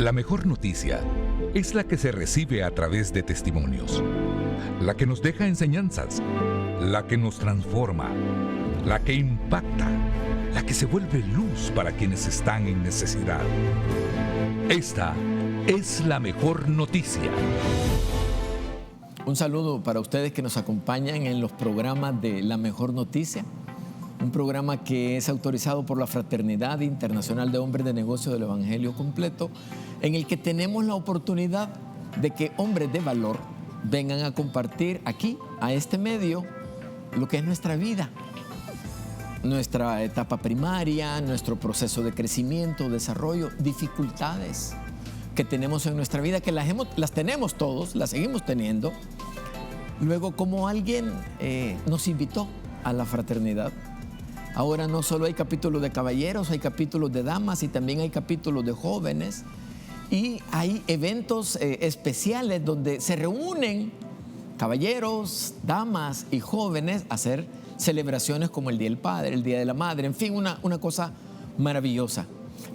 La mejor noticia es la que se recibe a través de testimonios, la que nos deja enseñanzas, la que nos transforma, la que impacta, la que se vuelve luz para quienes están en necesidad. Esta es la mejor noticia. Un saludo para ustedes que nos acompañan en los programas de La Mejor Noticia, un programa que es autorizado por la Fraternidad Internacional de Hombres de Negocios del Evangelio Completo, en el que tenemos la oportunidad de que hombres de valor vengan a compartir aquí, a este medio, lo que es nuestra vida, nuestra etapa primaria, nuestro proceso de crecimiento, desarrollo, dificultades que tenemos en nuestra vida, que las tenemos todos, las seguimos teniendo. Luego, como alguien nos invitó a la fraternidad, ahora no solo hay capítulos de caballeros, hay capítulos de damas y también hay capítulos de jóvenes. Y hay eventos especiales donde se reúnen caballeros, damas y jóvenes a hacer celebraciones como el Día del Padre, el Día de la Madre, en fin, una cosa maravillosa.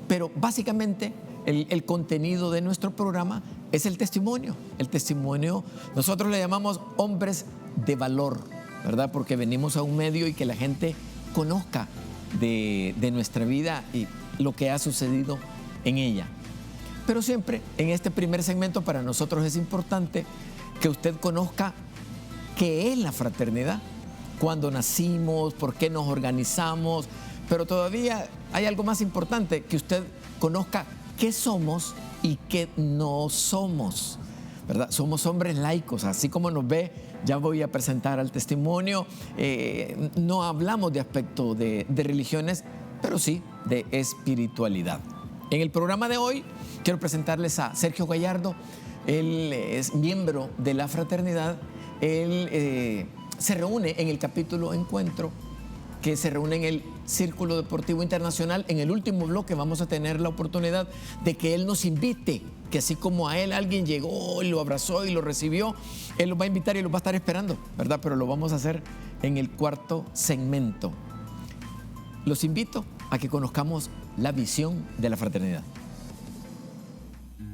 Pero básicamente el contenido de nuestro programa es el testimonio. El testimonio, nosotros le llamamos hombres de valor, ¿verdad? Porque venimos a un medio y que la gente conozca de nuestra vida y lo que ha sucedido en ella. Pero siempre en este primer segmento para nosotros es importante que usted conozca qué es la fraternidad, cuándo nacimos, por qué nos organizamos, pero todavía hay algo más importante, que usted conozca qué somos y qué no somos, ¿verdad? Somos hombres laicos, así como nos ve, ya voy a presentar al testimonio. No hablamos de aspecto de religiones, pero sí de espiritualidad. En el programa de hoy quiero presentarles a Sergio Gallardo. Él es miembro de la fraternidad. Él se reúne en el capítulo Encuentro, que se reúne en el Círculo Deportivo Internacional. En el último bloque vamos a tener la oportunidad de que él nos invite, que así como a él alguien llegó y lo abrazó y lo recibió, él los va a invitar y los va a estar esperando, ¿verdad? Pero lo vamos a hacer en el cuarto segmento. Los invito a que conozcamos la visión de la fraternidad.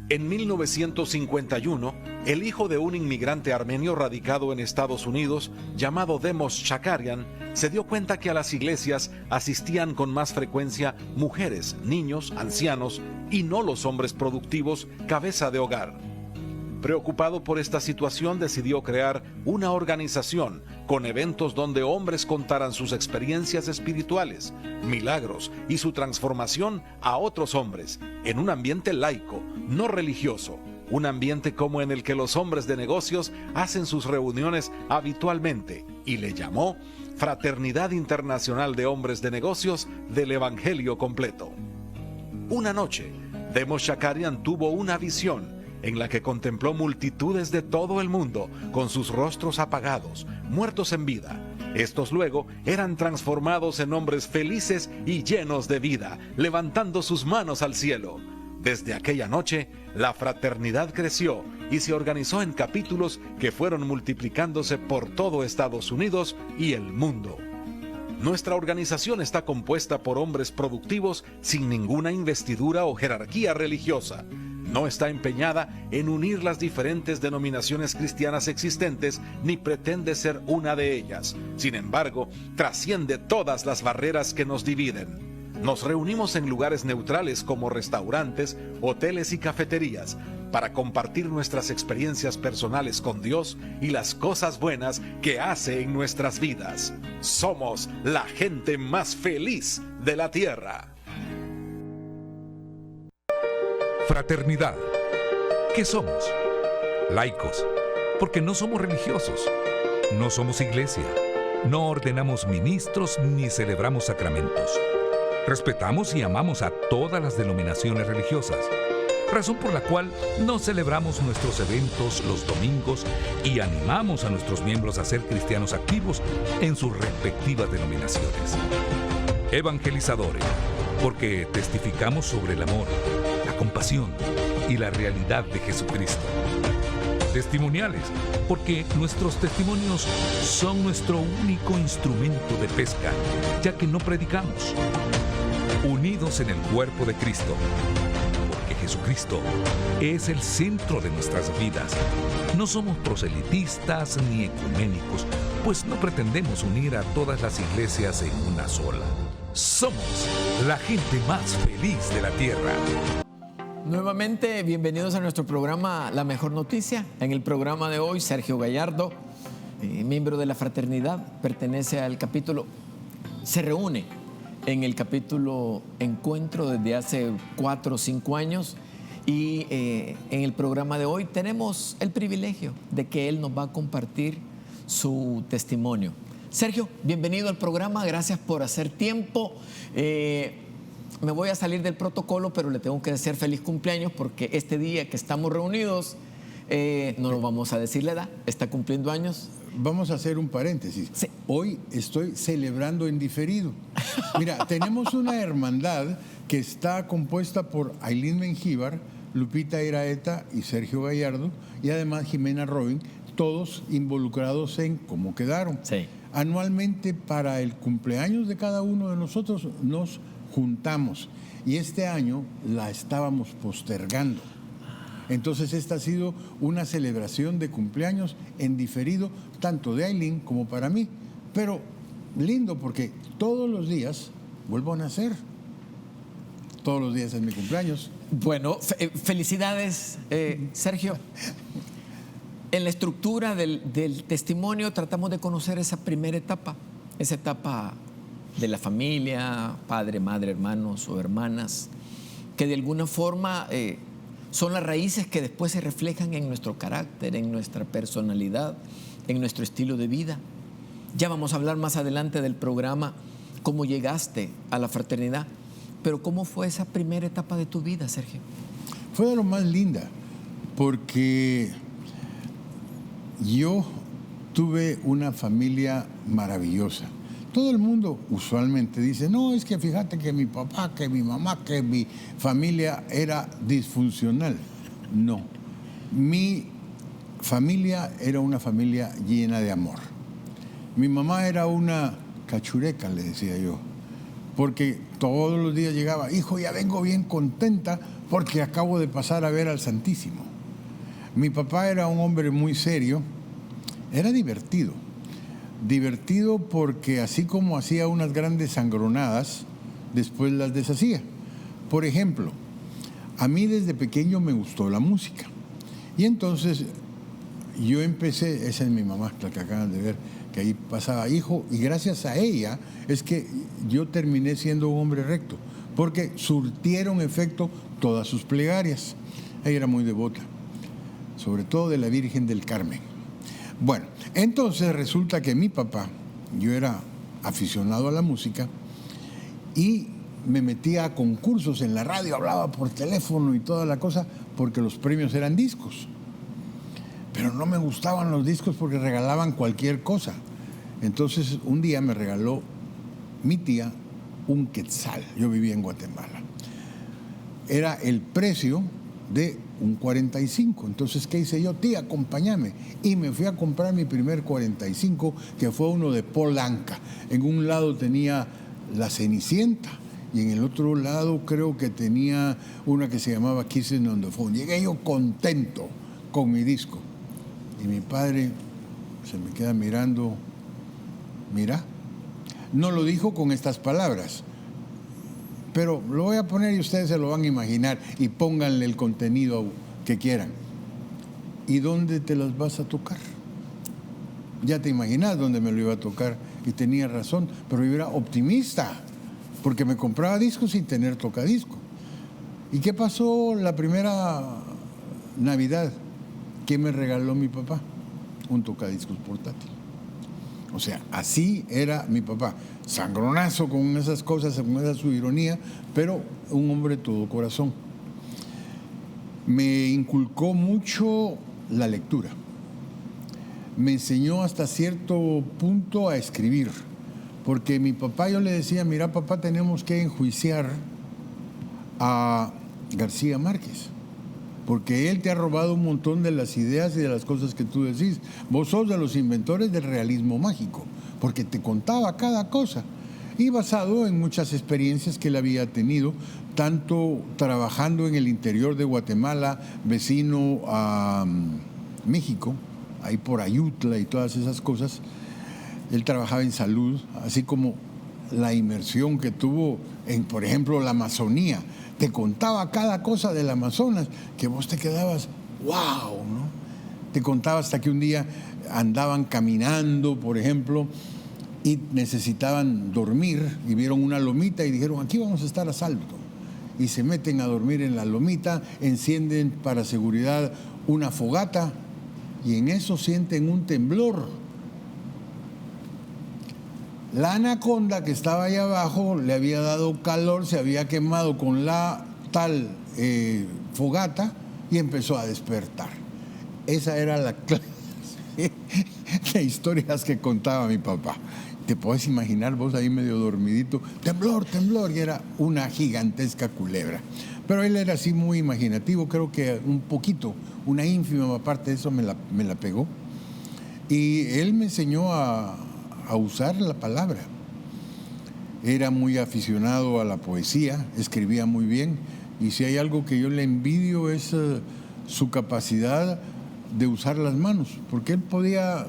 En 1951, el hijo de un inmigrante armenio radicado en Estados Unidos, llamado Demos Shakarian, se dio cuenta que a las iglesias asistían con más frecuencia mujeres, niños, ancianos y no los hombres productivos, cabeza de hogar. Preocupado por esta situación, decidió crear una organización con eventos donde hombres contaran sus experiencias espirituales, milagros y su transformación a otros hombres, en un ambiente laico, no religioso, un ambiente como en el que los hombres de negocios hacen sus reuniones habitualmente, y le llamó Fraternidad Internacional de Hombres de Negocios del Evangelio Completo. Una noche, Demos Shakarian tuvo una visión en la que contempló multitudes de todo el mundo con sus rostros apagados, muertos en vida. Estos luego eran transformados en hombres felices y llenos de vida, levantando sus manos al cielo. Desde aquella noche, la fraternidad creció y se organizó en capítulos que fueron multiplicándose por todo Estados Unidos y el mundo. Nuestra organización está compuesta por hombres productivos sin ninguna investidura o jerarquía religiosa. No está empeñada en unir las diferentes denominaciones cristianas existentes, ni pretende ser una de ellas. Sin embargo, trasciende todas las barreras que nos dividen. Nos reunimos en lugares neutrales como restaurantes, hoteles y cafeterías para compartir nuestras experiencias personales con Dios y las cosas buenas que hace en nuestras vidas. Somos la gente más feliz de la tierra. Fraternidad. ¿Qué somos? Laicos, porque no somos religiosos. No somos iglesia. No ordenamos ministros ni celebramos sacramentos. Respetamos y amamos a todas las denominaciones religiosas, razón por la cual no celebramos nuestros eventos los domingos y animamos a nuestros miembros a ser cristianos activos en sus respectivas denominaciones. Evangelizadores, porque testificamos sobre el amor, la compasión y la realidad de Jesucristo. Testimoniales, porque nuestros testimonios son nuestro único instrumento de pesca, ya que no predicamos. Unidos en el cuerpo de Cristo, porque Jesucristo es el centro de nuestras vidas. No somos proselitistas ni ecuménicos, pues no pretendemos unir a todas las iglesias en una sola. Somos la gente más feliz de la tierra. Nuevamente, bienvenidos a nuestro programa La Mejor Noticia. En el programa de hoy, Sergio Gallardo, miembro de la fraternidad, pertenece al capítulo, se reúne en el capítulo Encuentro desde hace 4 o 5 años y en el programa de hoy tenemos el privilegio de que él nos va a compartir su testimonio. Sergio, bienvenido al programa, gracias por hacer tiempo. Me voy a salir del protocolo, pero le tengo que desear feliz cumpleaños porque este día que estamos reunidos, no lo vamos a decir la edad, está cumpliendo años. Vamos a hacer un paréntesis. Sí. Hoy estoy celebrando en diferido. Mira, tenemos una hermandad que está compuesta por Ailín Mengíbar, Lupita Iraeta y Sergio Gallardo, y además Jimena Robin, todos involucrados en cómo quedaron. Sí. Anualmente, para el cumpleaños de cada uno de nosotros, nos juntamos. Y este año la estábamos postergando. Entonces esta ha sido una celebración de cumpleaños en diferido, tanto de Ailín como para mí. Pero lindo porque todos los días vuelvo a nacer. Todos los días es mi cumpleaños. Bueno, felicidades, Sergio. En la estructura del testimonio tratamos de conocer esa primera etapa, esa etapa de la familia, padre, madre, hermanos o hermanas, que de alguna forma son las raíces que después se reflejan en nuestro carácter, en nuestra personalidad, en nuestro estilo de vida. Ya vamos a hablar más adelante del programa, cómo llegaste a la fraternidad, pero ¿cómo fue esa primera etapa de tu vida, Sergio? Fue de lo más linda, porque yo tuve una familia maravillosa. Todo el mundo usualmente dice, no, es que fíjate que mi papá, que mi mamá, que mi familia era disfuncional. No, mi familia era una familia llena de amor. Mi mamá era una cachureca, le decía yo, porque todos los días llegaba, hijo, ya vengo bien contenta porque acabo de pasar a ver al Santísimo. Mi papá era un hombre muy serio, era divertido porque así como hacía unas grandes sangronadas, después las deshacía. Por ejemplo, a mí desde pequeño me gustó la música. Y entonces yo empecé, esa es mi mamá, la que acaban de ver, que ahí pasaba, hijo, y gracias a ella es que yo terminé siendo un hombre recto, porque surtieron efecto todas sus plegarias. Ella era muy devota, sobre todo de la Virgen del Carmen. Bueno, entonces resulta que mi papá, yo era aficionado a la música y me metía a concursos en la radio, hablaba por teléfono y toda la cosa, porque los premios eran discos. Pero no me gustaban los discos porque regalaban cualquier cosa. Entonces un día me regaló mi tía un quetzal. Yo vivía en Guatemala. Era el precio de un 45. Entonces, ¿qué hice yo? Tía, acompáñame. Y me fui a comprar mi primer 45, que fue uno de Paul Anka. En un lado tenía La Cenicienta y en el otro lado creo que tenía una que se llamaba Kissing on the Phone. Llegué yo contento con mi disco. Y mi padre se me queda mirando. Mira, no lo dijo con estas palabras, pero lo voy a poner y ustedes se lo van a imaginar y pónganle el contenido que quieran. ¿Y dónde te las vas a tocar? Ya te imaginas dónde me lo iba a tocar. Y tenía razón, pero yo era optimista, porque me compraba discos sin tener tocadisco. ¿Y qué pasó la primera Navidad? ¿Qué me regaló mi papá? Un tocadiscos portátil. O sea, así era mi papá. Sangronazo con esas cosas, con esa su ironía, pero un hombre todo corazón. Me inculcó mucho la lectura. Me enseñó hasta cierto punto a escribir. Porque mi papá, yo le decía, mira papá, tenemos que enjuiciar a García Márquez. Porque él te ha robado un montón de las ideas y de las cosas que tú decís. Vos sos de los inventores del realismo mágico, porque te contaba cada cosa. y basado en muchas experiencias que él había tenido, tanto trabajando en el interior de Guatemala, vecino a México, ahí por Ayutla y todas esas cosas. Él trabajaba en salud, así como la inmersión que tuvo en, por ejemplo, la Amazonía. Te contaba cada cosa del Amazonas que vos te quedabas, wow, ¿no? Te contaba hasta que un día andaban caminando, por ejemplo, y necesitaban dormir y vieron una lomita y dijeron, aquí vamos a estar a salvo. Y se meten a dormir en la lomita, encienden para seguridad una fogata y en eso sienten un temblor. La anaconda que estaba ahí abajo le había dado calor, se había quemado con la tal fogata y empezó a despertar. Esa era la clase de historias que contaba mi papá. Te puedes imaginar vos ahí medio dormidito, temblor, temblor, y era una gigantesca culebra. Pero él era así muy imaginativo, creo que un poquito, una ínfima parte de eso me la pegó. Y él me enseñó a usar la palabra. Era muy aficionado a la poesía, escribía muy bien, y si hay algo que yo le envidio es su capacidad de usar las manos, porque él podía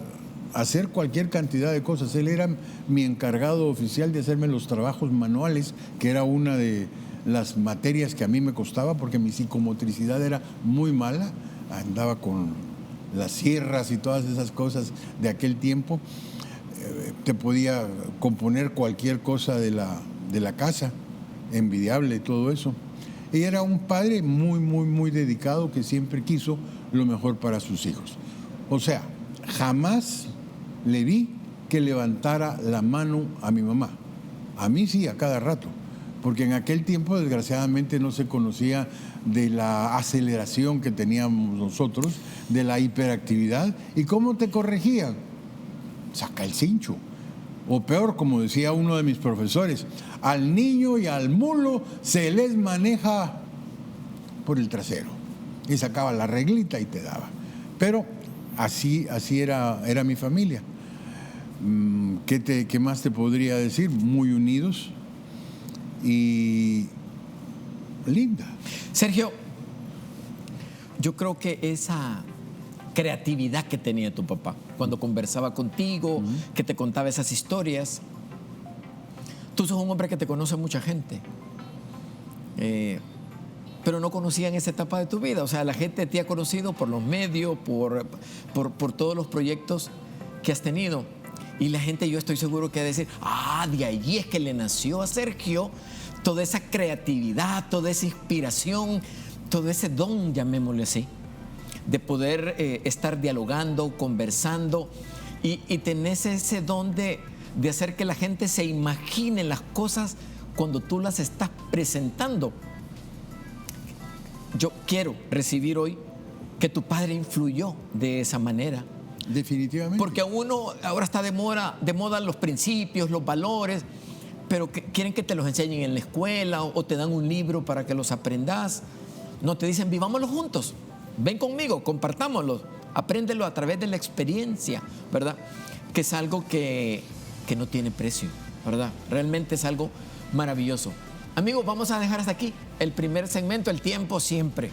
hacer cualquier cantidad de cosas. Él era mi encargado oficial de hacerme los trabajos manuales, que era una de las materias que a mí me costaba, porque mi psicomotricidad era muy mala, andaba con las sierras y todas esas cosas de aquel tiempo. Te podía componer cualquier cosa de la casa, envidiable y todo eso. Y era un padre muy, muy, muy dedicado que siempre quiso lo mejor para sus hijos. O sea, jamás le vi que levantara la mano a mi mamá. A mí sí, a cada rato, porque en aquel tiempo desgraciadamente no se conocía de la aceleración que teníamos nosotros, de la hiperactividad. ¿Y cómo te corregían? Saca el cincho. O peor, como decía uno de mis profesores, al niño y al mulo se les maneja por el trasero. Y sacaba la reglita y te daba. Pero así era mi familia. ¿Qué más te podría decir? Muy unidos y linda. Sergio, yo creo que esa creatividad que tenía tu papá cuando conversaba contigo, que te contaba esas historias. Tú sos un hombre que te conoce mucha gente, pero no conocían esa etapa de tu vida. O sea, la gente te ha conocido por los medios, por todos los proyectos que has tenido. Y la gente, yo estoy seguro que va a decir, de allí es que le nació a Sergio toda esa creatividad, toda esa inspiración, todo ese don, llamémosle así, de poder estar dialogando, conversando y tenés ese don de hacer que la gente se imagine las cosas cuando tú las estás presentando. Yo quiero recibir hoy que tu padre influyó de esa manera. Definitivamente. Porque uno ahora está de moda los principios, los valores, pero quieren que te los enseñen en la escuela o te dan un libro para que los aprendas. No, te dicen, vivámoslos juntos. Ven conmigo, compartámoslo, apréndelo a través de la experiencia, ¿verdad? Que es algo que no tiene precio, ¿verdad? Realmente es algo maravilloso. Amigos, vamos a dejar hasta aquí el primer segmento. El tiempo siempre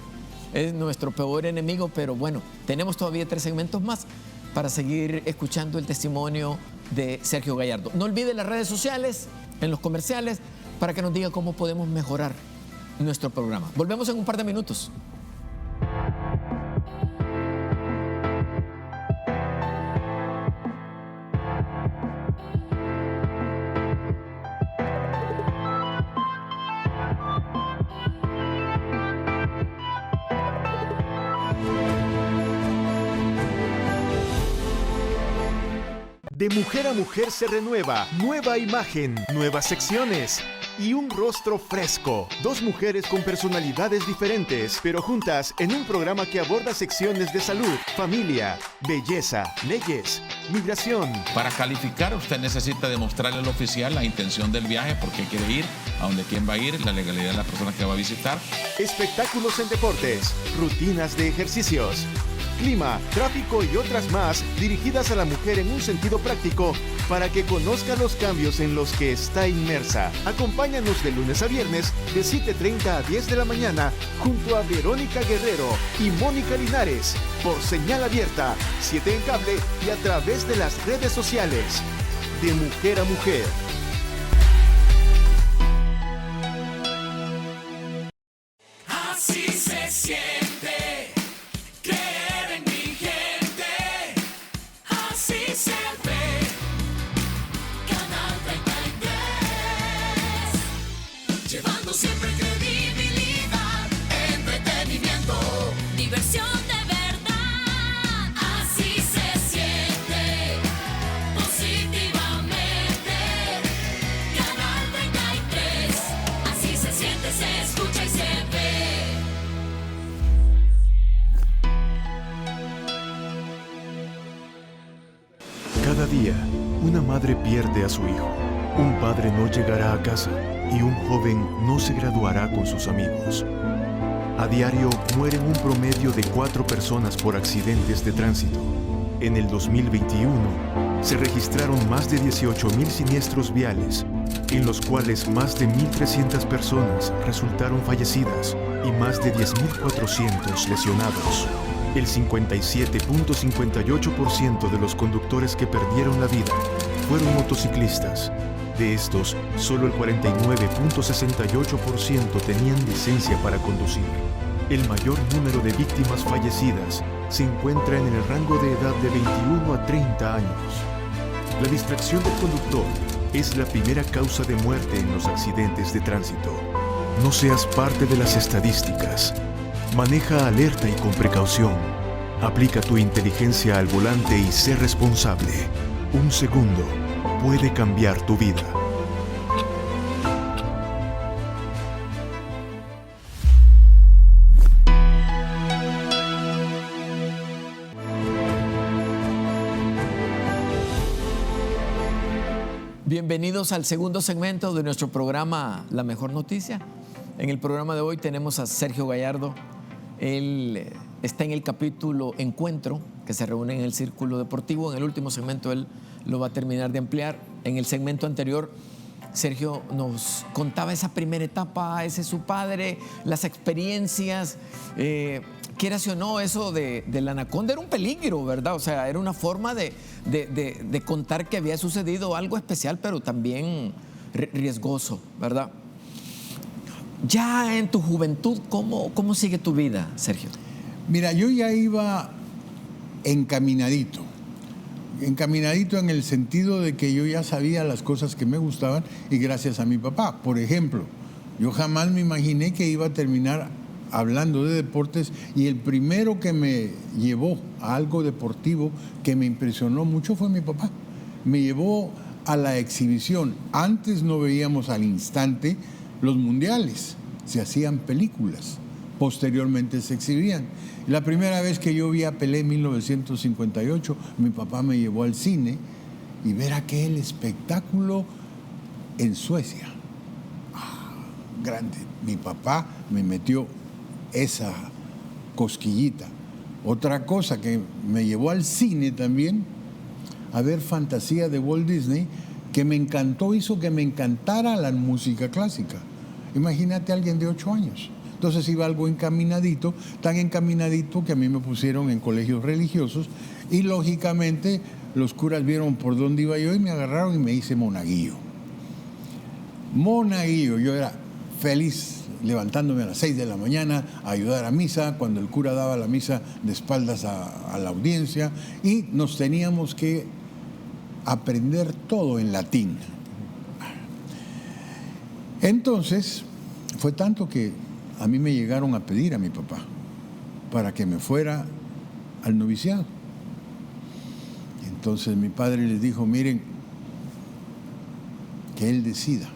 es nuestro peor enemigo, pero bueno, tenemos todavía 3 segmentos más para seguir escuchando el testimonio de Sergio Gallardo. No olvide las redes sociales, en los comerciales, para que nos diga cómo podemos mejorar nuestro programa. Volvemos en un par de minutos. De mujer a mujer se renueva, nueva imagen, nuevas secciones y un rostro fresco. 2 mujeres con personalidades diferentes, pero juntas en un programa que aborda secciones de salud, familia, belleza, leyes, migración. Para calificar, usted necesita demostrarle al oficial la intención del viaje, por qué quiere ir, a dónde quién va a ir, la legalidad de la persona que va a visitar. Espectáculos en deportes, rutinas de ejercicios. clima, tráfico y otras más dirigidas a la mujer en un sentido práctico para que conozca los cambios en los que está inmersa. Acompáñanos de lunes a viernes de 7:30 a 10 de la mañana junto a Verónica Guerrero y Mónica Linares por señal abierta, 7 en cable y a través de las redes sociales. De mujer a mujer. Así se siente creer en mi gente, así se ve. Canal 33, llevando siempre credibilidad, entretenimiento, diversión de verdad. Así se siente positivamente. Canal 33, así se siente, se escucha y se ve. Cada día, una madre pierde a su hijo, un padre no llegará a casa y un joven no se graduará con sus amigos. A diario mueren un promedio de 4 personas por accidentes de tránsito. En el 2021 se registraron más de 18,000 siniestros viales, en los cuales más de 1,300 personas resultaron fallecidas y más de 10,400 lesionados. El 57.58% de los conductores que perdieron la vida fueron motociclistas. De estos, solo el 49.68% tenían licencia para conducir. El mayor número de víctimas fallecidas se encuentra en el rango de edad de 21 a 30 años. La distracción del conductor es la primera causa de muerte en los accidentes de tránsito. No seas parte de las estadísticas. Maneja alerta y con precaución. Aplica tu inteligencia al volante y sé responsable. Un segundo puede cambiar tu vida. Bienvenidos al segundo segmento de nuestro programa La Mejor Noticia. En el programa de hoy tenemos a Sergio Gallardo. Él está en el capítulo Encuentro, que se reúne en el Círculo Deportivo. En el último segmento él lo va a terminar de ampliar. En el segmento anterior, Sergio nos contaba esa primera etapa, ese es su padre, las experiencias. Quieras o no, eso del anaconda era un peligro, ¿verdad? O sea, era una forma de contar que había sucedido algo especial, pero también riesgoso, ¿verdad? Ya en tu juventud, ¿cómo sigue tu vida, Sergio? Mira, yo ya iba encaminadito en el sentido de que yo ya sabía las cosas que me gustaban y gracias a mi papá. Por ejemplo, yo jamás me imaginé que iba a terminar hablando de deportes y el primero que me llevó a algo deportivo que me impresionó mucho fue mi papá. Me llevó a la exhibición. Antes no veíamos al instante los mundiales, se hacían películas, posteriormente se exhibían. La primera vez que yo vi a Pelé en 1958, mi papá me llevó al cine y ver aquel espectáculo en Suecia. Grande. Mi papá me metió esa cosquillita. Otra cosa que me llevó al cine también, a ver Fantasía de Walt Disney, que me encantó, hizo que me encantara la música clásica. Imagínate a alguien de 8 años. Entonces iba algo encaminadito, tan encaminadito que a mí me pusieron en colegios religiosos y lógicamente los curas vieron por dónde iba yo y me agarraron y me hice monaguillo. Monaguillo, yo era feliz levantándome a las 6 de la mañana a ayudar a misa, cuando el cura daba la misa de espaldas a la audiencia y nos teníamos que aprender todo en latín. Entonces, fue tanto que a mí me llegaron a pedir a mi papá para que me fuera al noviciado. Entonces mi padre les dijo, miren, que él decida.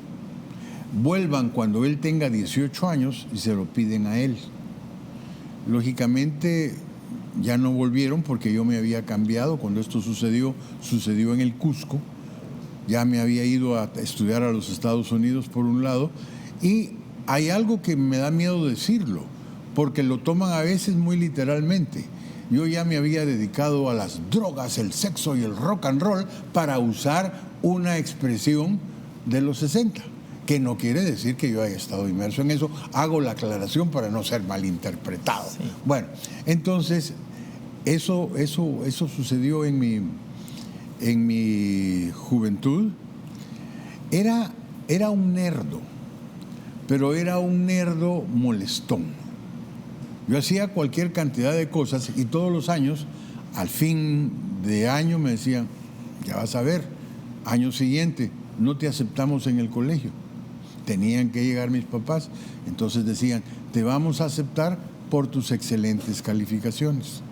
Vuelvan cuando él tenga 18 años y se lo piden a él. Lógicamente ya no volvieron porque yo me había cambiado. Cuando esto sucedió en el Cusco. Ya me había ido a estudiar a los Estados Unidos por un lado. Y hay algo que me da miedo decirlo, porque lo toman a veces muy literalmente. yo ya me había dedicado a las drogas, el sexo y el rock and roll para usar una expresión de los 60, que no quiere decir que yo haya estado inmerso en eso. Hago la aclaración para no ser malinterpretado. Sí. Bueno, entonces, eso sucedió en mi juventud. Era un nerdo, pero era un nerdo molestón. Yo hacía cualquier cantidad de cosas y todos los años, al fin de año, me decían, ya vas a ver, año siguiente no te aceptamos en el colegio. Tenían que llegar mis papás, entonces decían, te vamos a aceptar por tus excelentes calificaciones.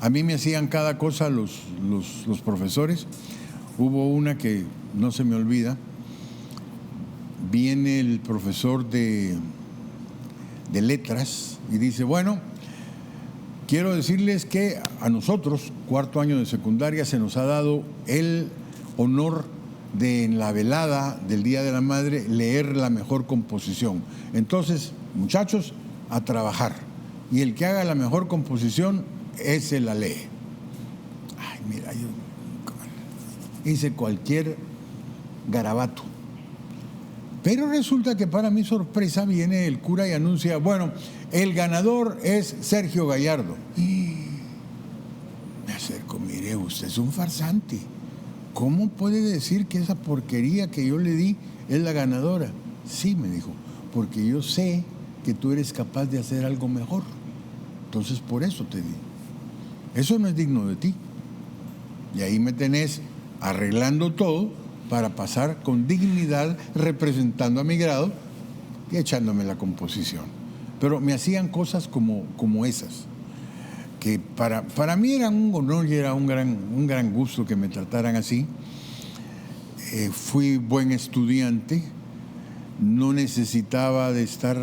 A mí me hacían cada cosa los profesores. Hubo una que no se me olvida. Viene el profesor de letras y dice, bueno, quiero decirles que a nosotros, cuarto año de secundaria, se nos ha dado el honor de, en la velada del Día de la Madre, leer la mejor composición. Entonces, muchachos, a trabajar. Y el que haga la mejor composición, ese la lee. Ay, mira, yo hice cualquier garabato. Pero resulta que para mi sorpresa viene el cura y anuncia, bueno, el ganador es Sergio Gallardo. Y me acerco, mire, usted es un farsante. ¿Cómo puede decir que esa porquería que yo le di es la ganadora? Sí, me dijo, porque yo sé que tú eres capaz de hacer algo mejor. Entonces por eso te di. Eso no es digno de ti. Y ahí me tenés arreglando todo para pasar con dignidad, representando a mi grado y echándome la composición. Pero me hacían cosas como esas, que para mí eran un honor y era un gran gusto que me trataran así. Fui buen estudiante, no necesitaba de estar,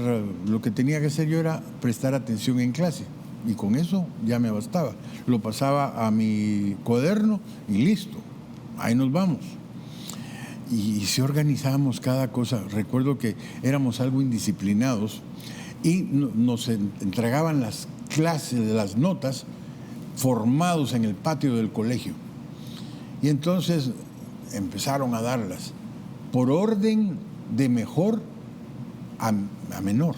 lo que tenía que hacer yo era prestar atención en clase, y con eso ya me bastaba. Lo pasaba a mi cuaderno y listo, ahí nos vamos. Y si organizábamos cada cosa, recuerdo que éramos algo indisciplinados y nos entregaban las clases, las notas, formados en el patio del colegio. Y entonces empezaron a darlas por orden de mejor a menor.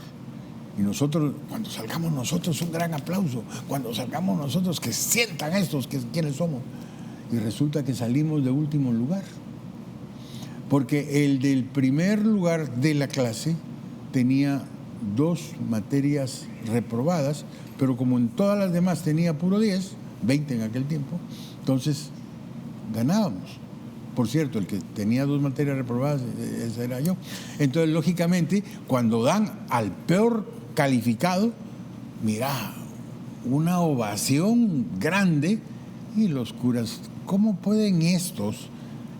Y nosotros, cuando salgamos nosotros, un gran aplauso. Cuando salgamos nosotros, que sientan estos quiénes somos. Y resulta que salimos de último lugar. Porque el del primer lugar de la clase tenía 2 materias reprobadas, pero como en todas las demás tenía puro 10, 20 en aquel tiempo, entonces ganábamos. Por cierto, el que tenía 2 materias reprobadas, ese era yo. Entonces, lógicamente, cuando dan al peor calificado, mira, una ovación grande, y los curas, ¿cómo pueden estos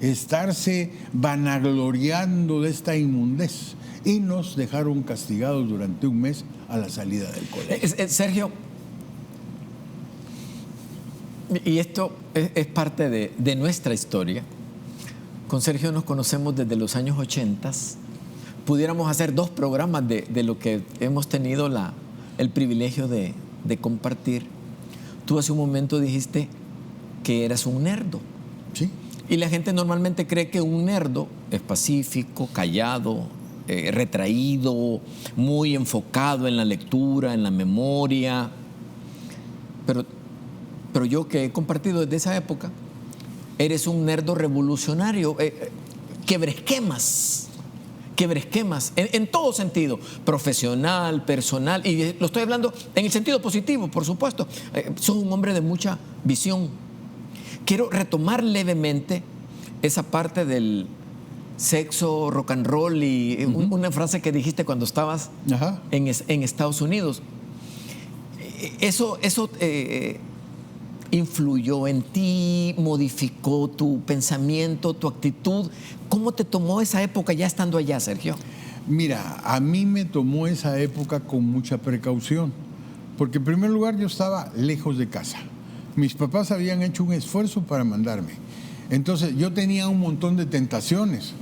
estarse vanagloriando de esta inmundez? Y nos dejaron castigados durante un mes a la salida del colegio. Sergio, y esto es parte de nuestra historia. Con Sergio nos conocemos desde los años 80. Pudiéramos hacer 2 programas de lo que hemos tenido el privilegio de compartir. Tú hace un momento dijiste que eras un nerdo. Sí. Y la gente normalmente cree que un nerdo es pacífico, callado, retraído, muy enfocado en la lectura, en la memoria. Pero yo que he compartido desde esa época, eres un nerdo revolucionario, quebresquemas en todo sentido, profesional, personal, y lo estoy hablando en el sentido positivo, por supuesto. Sos un hombre de mucha visión. Quiero retomar levemente esa parte del sexo, rock and roll y una frase que dijiste cuando estabas en Estados Unidos. Eso influyó en ti, modificó tu pensamiento, tu actitud. ¿Cómo te tomó esa época ya estando allá, Sergio? Mira, a mí me tomó esa época con mucha precaución, porque en primer lugar yo estaba lejos de casa. Mis papás habían hecho un esfuerzo para mandarme. Entonces yo tenía un montón de tentaciones,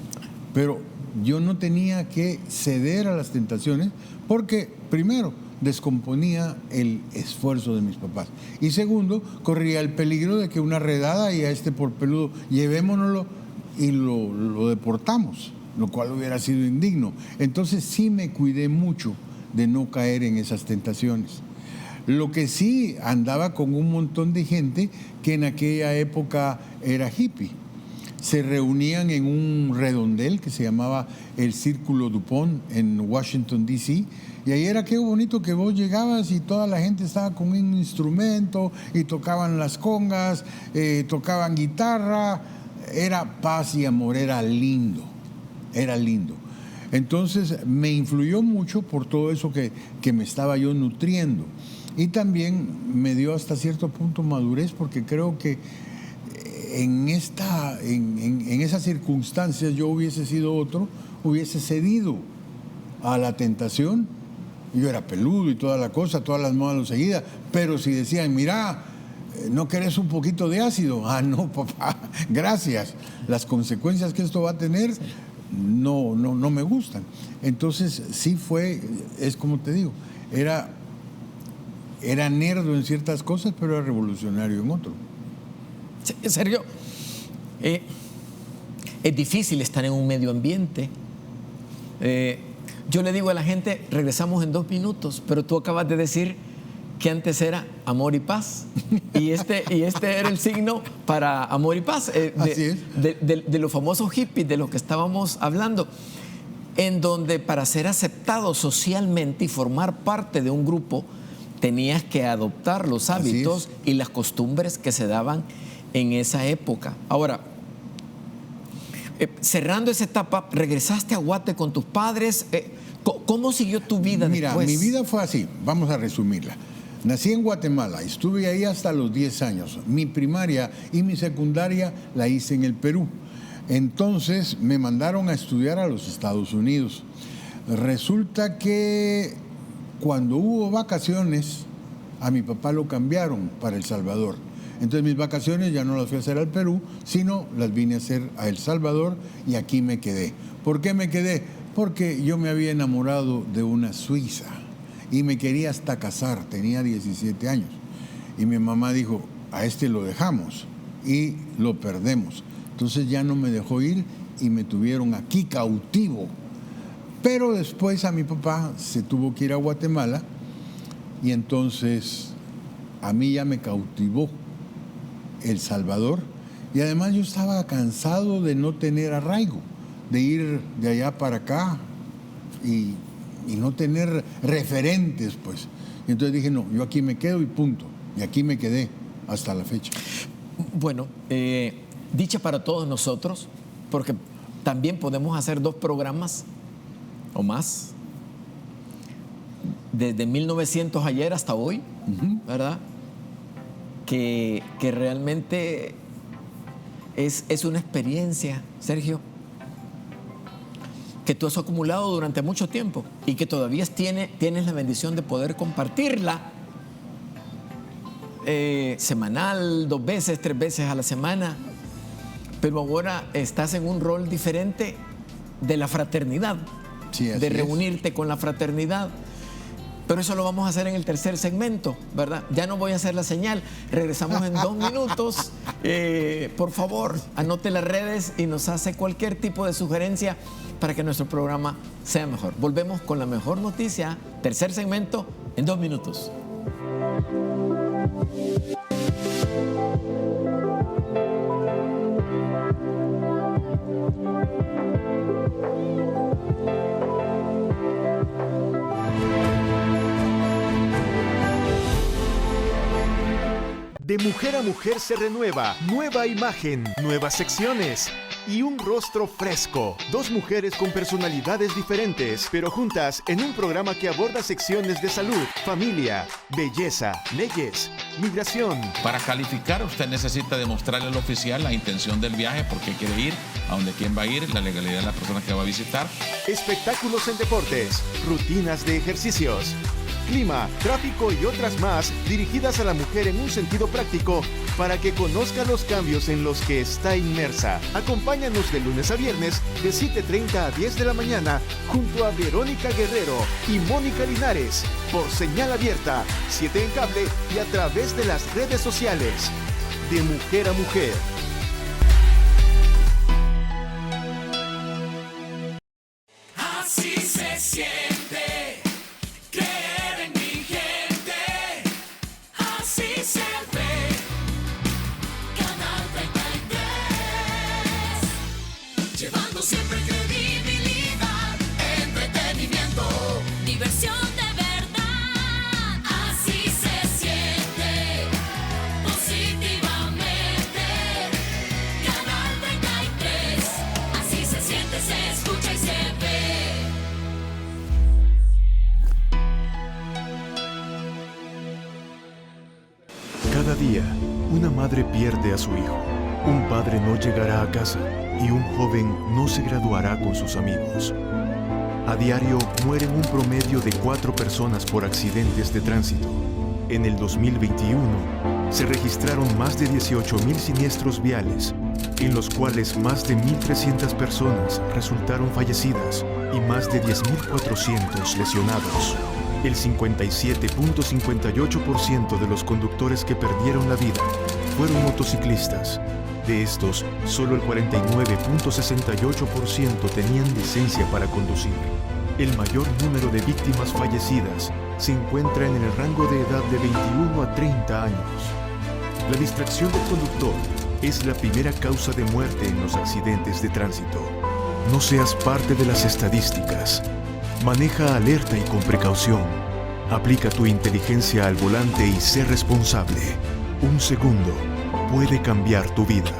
pero yo no tenía que ceder a las tentaciones porque, primero, descomponía el esfuerzo de mis papás. Y segundo, corría el peligro de que una redada y a este por peludo, llevémonoslo y lo deportamos, lo cual hubiera sido indigno. Entonces sí me cuidé mucho de no caer en esas tentaciones. Lo que sí, andaba con un montón de gente que en aquella época era hippie. Se reunían en un redondel que se llamaba el Círculo Dupont en Washington, D.C., y ahí era qué bonito que vos llegabas y toda la gente estaba con un instrumento y tocaban las congas, tocaban guitarra, era paz y amor, era lindo, era lindo. Entonces me influyó mucho por todo eso que me estaba yo nutriendo. Y también me dio hasta cierto punto madurez, porque creo que en esas circunstancias yo hubiese sido otro, hubiese cedido a la tentación. Yo era peludo y toda la cosa, todas las modas lo seguía, pero si decían, mira, ¿no querés un poquito de ácido? Ah, no, papá, gracias. Las consecuencias que esto va a tener no me gustan. Entonces sí es como te digo, era nerdo en ciertas cosas, pero era revolucionario en otro. Sergio, es difícil estar en un medio ambiente. Yo le digo a la gente, regresamos en 2 minutos, pero tú acabas de decir que antes era amor y paz. Y este era el signo para amor y paz, Así es. de los famosos hippies de los que estábamos hablando, en donde para ser aceptado socialmente y formar parte de un grupo, tenías que adoptar los hábitos y las costumbres que se daban en esa época. Ahora, cerrando esa etapa, regresaste a Guate con tus padres. ¿Cómo siguió tu vida después? Mira, mi vida fue así, vamos a resumirla. Nací en Guatemala, estuve ahí hasta los 10 años. Mi primaria y mi secundaria la hice en el Perú. Entonces me mandaron a estudiar a los Estados Unidos. Resulta que cuando hubo vacaciones, a mi papá lo cambiaron para El Salvador. Entonces mis vacaciones ya no las fui a hacer al Perú, sino las vine a hacer a El Salvador y aquí me quedé. ¿Por qué me quedé? Porque yo me había enamorado de una suiza y me quería hasta casar, tenía 17 años. Y mi mamá dijo, a este lo dejamos y lo perdemos. Entonces ya no me dejó ir y me tuvieron aquí cautivo. Pero después a mi papá se tuvo que ir a Guatemala y entonces a mí ya me cautivó El Salvador. Y además yo estaba cansado de no tener arraigo, de ir de allá para acá y no tener referentes, pues. Y entonces dije, no, yo aquí me quedo y punto. Y aquí me quedé hasta la fecha. Bueno, dicha para todos nosotros, porque también podemos hacer 2 programas o más, desde 1900 ayer hasta hoy, ¿verdad? Que realmente es una experiencia, Sergio, que tú has acumulado durante mucho tiempo y que todavía tienes la bendición de poder compartirla semanal, 2 veces, 3 veces a la semana, pero ahora estás en un rol diferente de la fraternidad, Sí, así de es. reunirte con la fraternidad. Pero eso lo vamos a hacer en el tercer segmento, ¿verdad? Ya no voy a hacer la señal. Regresamos en 2 minutos. Por favor, anote las redes y nos hace cualquier tipo de sugerencia para que nuestro programa sea mejor. Volvemos con la mejor noticia, tercer segmento, en 2 minutos. De mujer a mujer se renueva, nueva imagen, nuevas secciones y un rostro fresco. 2 mujeres con personalidades diferentes, pero juntas en un programa que aborda secciones de salud, familia, belleza, leyes, migración. Para calificar, usted necesita demostrarle al oficial la intención del viaje, por qué quiere ir, a dónde quién va a ir, la legalidad de la persona que va a visitar. Espectáculos en deportes, rutinas de ejercicios. clima, tráfico y otras más dirigidas a la mujer en un sentido práctico para que conozca los cambios en los que está inmersa. Acompáñanos de lunes a viernes de 7:30 a 10 de la mañana junto a Verónica Guerrero y Mónica Linares por señal abierta, 7 en cable y a través de las redes sociales. De mujer a mujer. Así se siente creer en mi gente. Así se ve. Canal 33. Llevando siempre credibilidad, entretenimiento, diversión de verdad. Así se siente positivamente. Canal 33. Así se siente, se escucha y se ve. Cada día, una madre pierde a su hijo, un padre no llegará a casa y un joven no se graduará con sus amigos. A diario mueren un promedio de 4 personas por accidentes de tránsito. En el 2021 se registraron más de 18.000 siniestros viales, en los cuales más de 1.300 personas resultaron fallecidas y más de 10.400 lesionados. El 57.58% de los conductores que perdieron la vida fueron motociclistas. De estos, solo el 49.68% tenían licencia para conducir. El mayor número de víctimas fallecidas se encuentra en el rango de edad de 21 a 30 años. La distracción del conductor es la primera causa de muerte en los accidentes de tránsito. No seas parte de las estadísticas. Maneja alerta y con precaución. Aplica tu inteligencia al volante y sé responsable. Un segundo puede cambiar tu vida.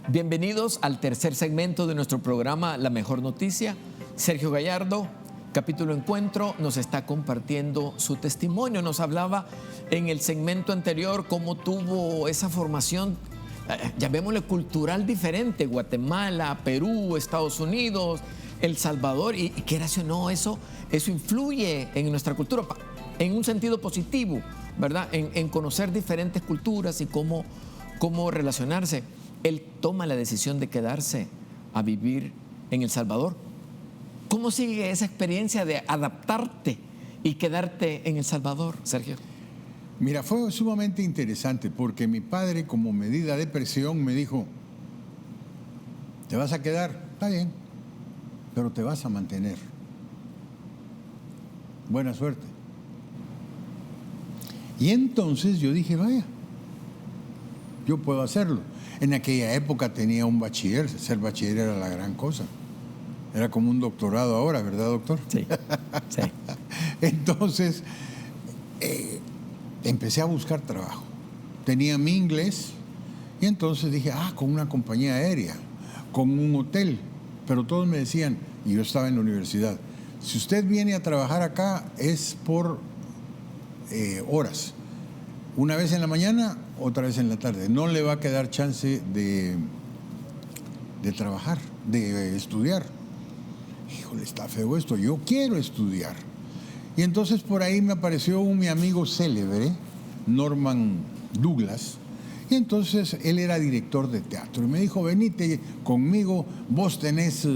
Bienvenidos al tercer segmento de nuestro programa La Mejor Noticia. Sergio Gallardo, capítulo Encuentro, nos está compartiendo su testimonio. Nos hablaba en el segmento anterior cómo tuvo esa formación, llamémosle cultural diferente, Guatemala, Perú, Estados Unidos, El Salvador, y quieras o no, eso influye en nuestra cultura, en un sentido positivo, ¿verdad? En conocer diferentes culturas y cómo relacionarse. Él toma la decisión de quedarse a vivir en El Salvador. ¿Cómo sigue esa experiencia de adaptarte y quedarte en El Salvador, Sergio? Mira, fue sumamente interesante porque mi padre, como medida de presión, me dijo: ¿te vas a quedar? Está bien, pero te vas a mantener. Buena suerte. Y entonces yo dije, vaya, yo puedo hacerlo. En aquella época tenía un bachiller, ser bachiller era la gran cosa. Era como un doctorado ahora, ¿verdad, doctor? Sí, sí. Entonces, empecé a buscar trabajo. Tenía mi inglés y entonces dije, con una compañía aérea, con un hotel. Pero todos me decían, y yo estaba en la universidad, si usted viene a trabajar acá es por horas. Una vez en la mañana, otra vez en la tarde. No le va a quedar chance de trabajar, de estudiar. Híjole, está feo esto, yo quiero estudiar. Y entonces por ahí me apareció mi amigo célebre, Norman Douglas, y entonces él era director de teatro. Y me dijo, venite conmigo, vos tenés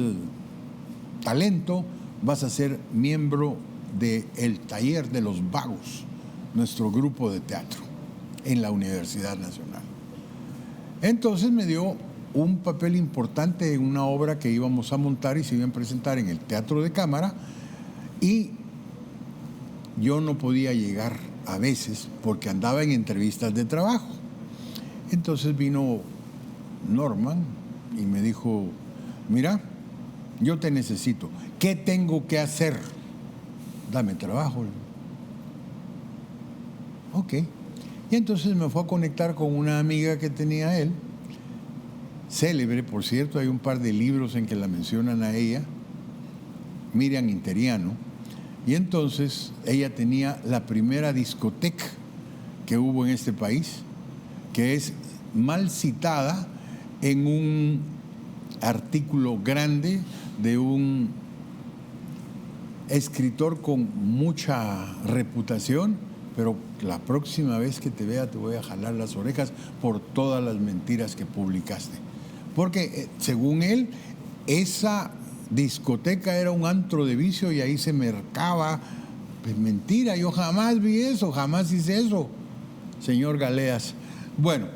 talento, vas a ser miembro del Taller de los Vagos, nuestro grupo de teatro en la Universidad Nacional. Entonces me dio un papel importante en una obra que íbamos a montar y se iba a presentar en el Teatro de Cámara, y yo no podía llegar a veces porque andaba en entrevistas de trabajo. Entonces vino Norman y me dijo, mira, yo te necesito. ¿Qué tengo que hacer? Dame trabajo. Ok. Y entonces me fue a conectar con una amiga que tenía él, célebre, por cierto, hay un par de libros en que la mencionan a ella, Miriam Interiano. Y entonces ella tenía la primera discoteca que hubo en este país, que es mal citada en un artículo grande de un escritor con mucha reputación, pero la próxima vez que te vea te voy a jalar las orejas por todas las mentiras que publicaste. Porque según él, esa discoteca era un antro de vicio y ahí se mercaba. Pues mentira, yo jamás vi eso, jamás hice eso, señor Galeas. Bueno,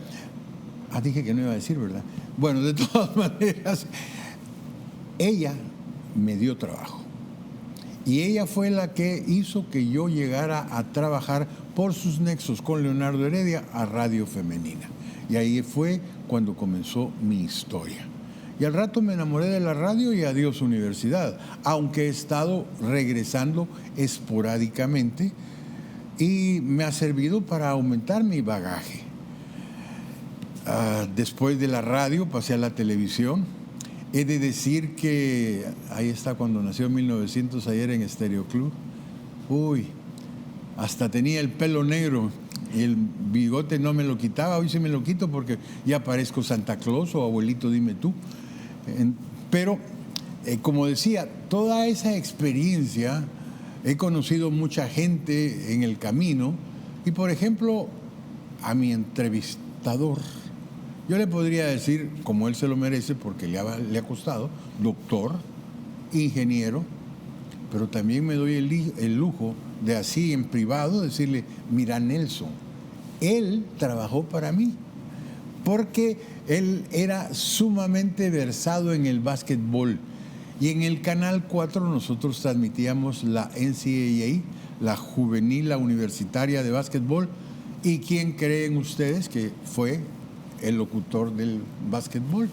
dije que no iba a decir, ¿verdad? Bueno, de todas maneras, ella me dio trabajo. Y ella fue la que hizo que yo llegara a trabajar por sus nexos con Leonardo Heredia a Radio Femenina. Y ahí fue cuando comenzó mi historia. Y al rato me enamoré de la radio y adiós universidad, aunque he estado regresando esporádicamente y me ha servido para aumentar mi bagaje. Después de la radio pasé a la televisión. He de decir que ahí está cuando nació en 1900 ayer en Estéreo Club. Uy, hasta tenía el pelo negro y el bigote no me lo quitaba. Hoy sí me lo quito porque ya parezco Santa Claus o abuelito dime tú. Pero, como decía, toda esa experiencia, he conocido mucha gente en el camino y, por ejemplo, a mi entrevistador, yo le podría decir, como él se lo merece, porque le ha costado, doctor, ingeniero, pero también me doy el lujo de así en privado decirle, mira Nelson, él trabajó para mí, porque él era sumamente versado en el básquetbol. Y en el Canal 4 nosotros transmitíamos la NCAA, la Juvenil, la Universitaria de Básquetbol. ¿Y quién creen ustedes que fue el locutor del básquetbol?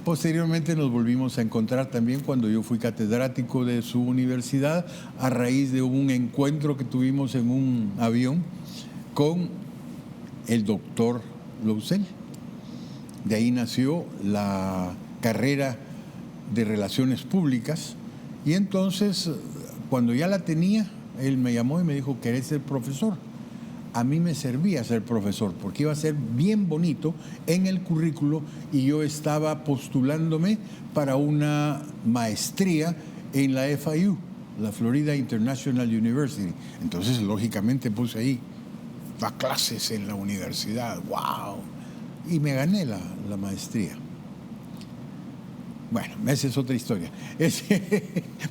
Posteriormente nos volvimos a encontrar también cuando yo fui catedrático de su universidad a raíz de un encuentro que tuvimos en un avión con el doctor Lousel. De ahí nació la carrera de Relaciones Públicas y entonces cuando ya la tenía, él me llamó y me dijo, ¿querés ser profesor? A mí me servía ser profesor porque iba a ser bien bonito en el currículo y yo estaba postulándome para una maestría en la FIU, la Florida International University. Entonces, lógicamente, puse ahí, da clases en la universidad, wow. Y me gané la maestría. Bueno, esa es otra historia.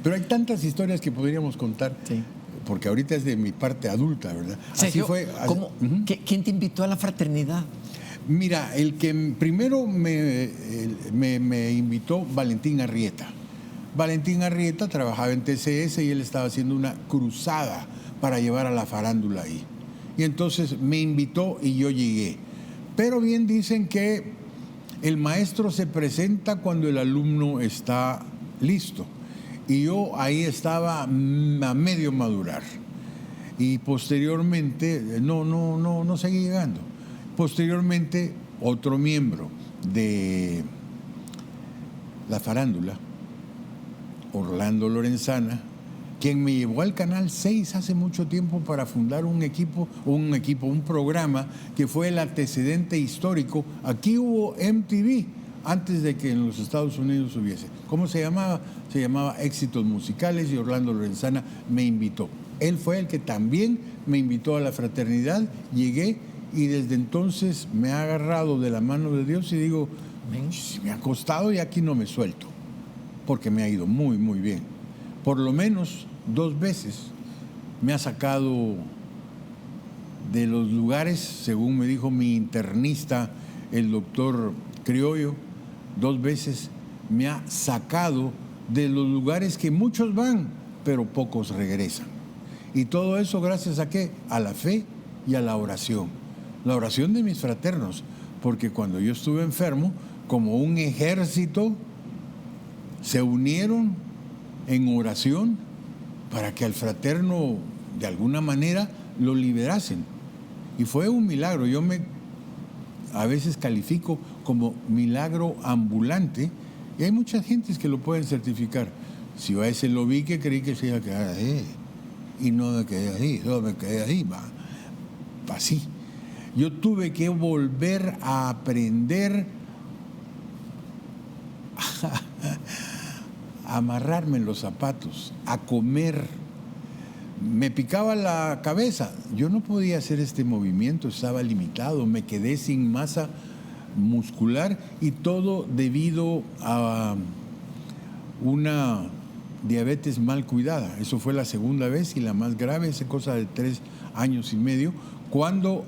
Pero hay tantas historias que podríamos contar. Sí. Porque ahorita es de mi parte adulta, ¿verdad? Sergio, así fue. ¿Quién te invitó a la fraternidad? Mira, el que primero me invitó, Valentín Arrieta. Valentín Arrieta trabajaba en TCS y él estaba haciendo una cruzada para llevar a la farándula ahí. Y entonces me invitó y yo llegué. Pero bien dicen que el maestro se presenta cuando el alumno está listo. Y yo ahí estaba a medio madurar. Y posteriormente, no seguí llegando. Posteriormente, otro miembro de la farándula, Orlando Lorenzana, quien me llevó al Canal 6 hace mucho tiempo para fundar un programa que fue el antecedente histórico. Aquí hubo MTV antes de que en los Estados Unidos hubiese. ¿Cómo se llamaba? Se llamaba Éxitos Musicales y Orlando Lorenzana me invitó. Él fue el que también me invitó a la fraternidad, llegué y desde entonces me ha agarrado de la mano de Dios y digo, me ha costado y aquí no me suelto, porque me ha ido muy, muy bien. Por lo menos 2 veces me ha sacado de los lugares, según me dijo mi internista, el doctor Criollo, 2 veces me ha sacado de los lugares que muchos van, pero pocos regresan. Y todo eso gracias a ¿qué? A la fe y a la oración. La oración de mis fraternos, porque cuando yo estuve enfermo, como un ejército, se unieron en oración para que al fraterno de alguna manera lo liberasen. Y fue un milagro. Yo a veces califico como milagro ambulante y hay muchas gentes que lo pueden certificar. Si yo a ese lo vi, que creí que se iba a quedar ahí. Y no me quedé ahí, no me quedé ahí, va. Así. Yo tuve que volver a aprender a amarrarme en los zapatos, a comer. Me picaba la cabeza. Yo no podía hacer este movimiento, estaba limitado, me quedé sin masa muscular y todo debido a una diabetes mal cuidada. Eso fue la segunda vez y la más grave, hace cosa de 3 años y medio, cuando,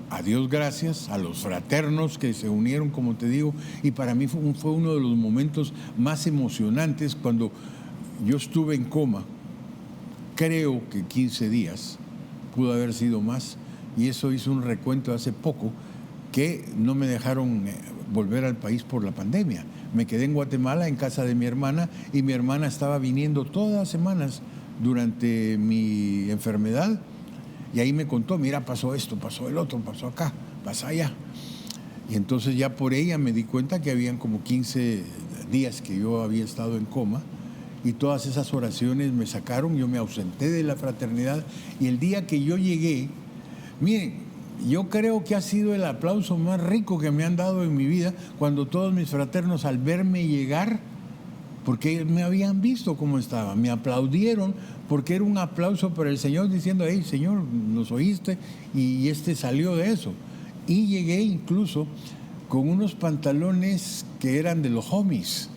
a Dios gracias, a los fraternos que se unieron, como te digo, y para mí fue uno de los momentos más emocionantes cuando yo estuve en coma. Creo que 15 días, pudo haber sido más, y eso hizo un recuento hace poco, que no me dejaron volver al país por la pandemia. Me quedé en Guatemala, en casa de mi hermana, y mi hermana estaba viniendo todas las semanas durante mi enfermedad, y ahí me contó, mira, pasó esto, pasó el otro, pasó acá, pasó allá. Y entonces ya por ella me di cuenta que habían como 15 días que yo había estado en coma, y todas esas oraciones me sacaron, yo me ausenté de la fraternidad, y el día que yo llegué, miren, yo creo que ha sido el aplauso más rico que me han dado en mi vida, cuando todos mis fraternos al verme llegar, porque me habían visto cómo estaba, me aplaudieron, porque era un aplauso para el Señor diciendo, hey, Señor, nos oíste, y salió de eso. Y llegué incluso con unos pantalones que eran de los homies,